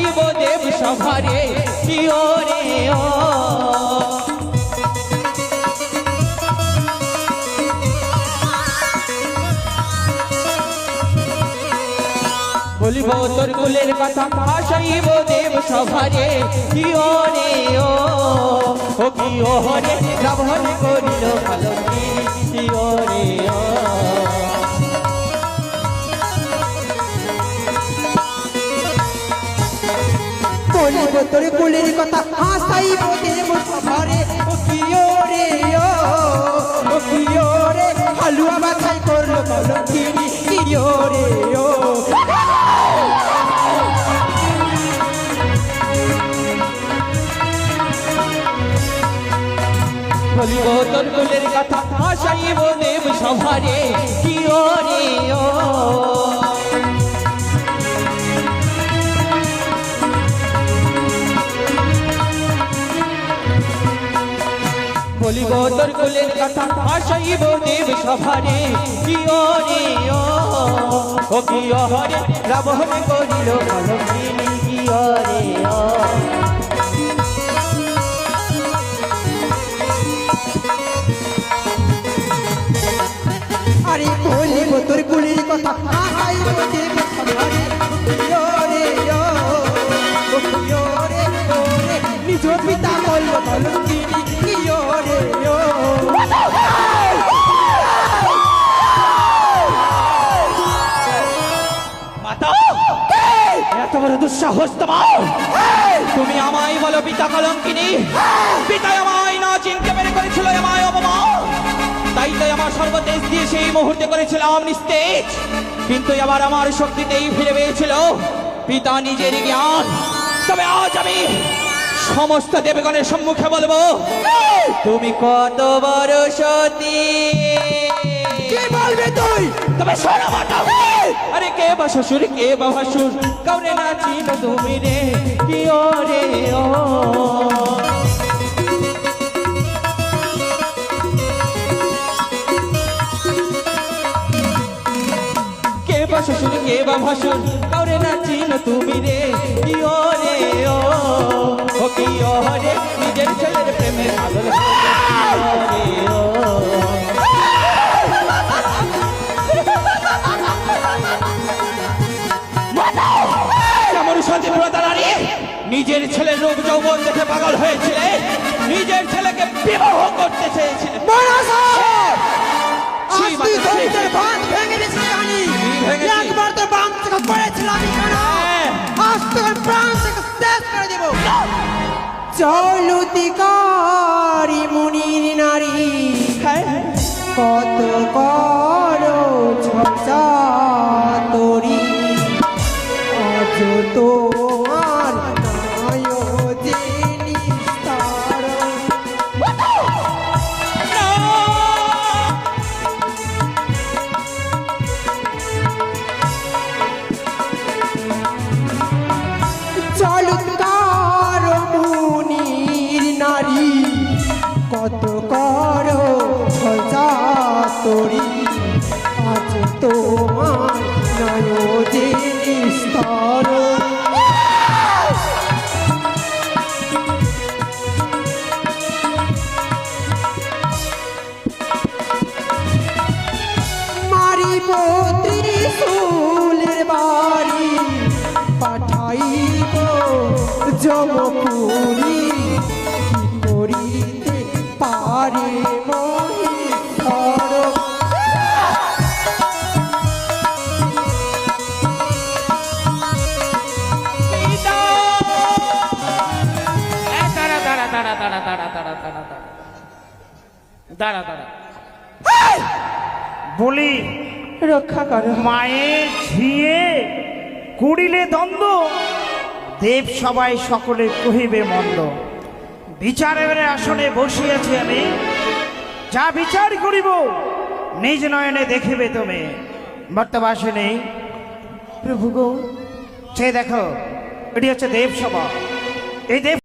হাসাইব দেব সভারে কি ওরে ও বলিব তোর কুলের কথা হাসাইব দেব সভারে কি ওরে ও কি ওরে রাবণ করিল কলঙ্কি কি ওরে ও বলিব তোর কুলের কথা হাসাইব দেব সভারে কি ওরে ও কি ওরে হালুয়া বাছাই করলো কলঙ্কি কি ওরে ও বলিব তোর কুলের কথা হাসাইব দেব সভারে কি ওরে ও বলিব তোর কুলের কথা হাসাইব দেব সভারে কি ওরে ও কি ওরে রাবণ করিল কলঙ্কিনী কি ওরে ও আরে বলিব তোর কুলের কথা হাসাইব দেব সভারে কি ওরে কি ওরে ওরে নিজ পিতা বলল কলঙ্কি কি ওরে ও মাতা এত বড় দুঃসাহস তোমার তুমি আমায় বলো পিতা কলঙ্কিনী পিতা আমায় না চিনতে পেরে করেছিল আমায় অপমান তাই তো আমার সর্বদেশ দিয়ে সেই মুহূর্তে করেছিলাম নিস্তেজ কিন্তু এবার আমার শক্তিতেই ফিরে পেয়েছিল পিতা নিজের জ্ঞান তবে আজ আমি সমস্ত দেবগণের সম্মুখে বলবো তুমি কত বড় সতী কি বলবি তুই তবে শোনো মাতা আরে কে বা শ্বশুর কে বা ভাসুর কাউরে না চিনো তুমি রে কি ওরে ও কে বা শ্বশুর কে বা ভাসুর কাউরে না চিনো তুমি রে কি ওরে ও কি ওরে নিজের ছেলের প্রেমে পাগল ওরে ও নিজের ছেলের রূপ যৌবন দেখে পাগল হয়েছিলে নিজের ছেলেকে বিবাহ করতে চেয়েছিলে একবার তো বাম থেকে পড়েছিলাম প্রাণ থেকে শেষ করে দেব চলুতিকারী মুনির নারী কত করো ছচা তোরি আজ তোমার কত করো ছচা তোরি আজ তোমার নয়নের স্তর মারিব ত্রিশূলের বাড়ি পাঠাইব যমপুরী করিতে পারে মহিষর বলি রক্ষা করো মায়ের ঝিয়ে কুড়িলে দ্বন্দ্ব দেব সবাই সকলে কহিবে মন্দ বিচারের আসনে বসিয়াছি আমি যা বিচার করিব নিজ নয়নে দেখিবে তুমি বর্তবাসিনী প্রভু গো সে দেখো এটি হচ্ছে দেব সভা এই দেব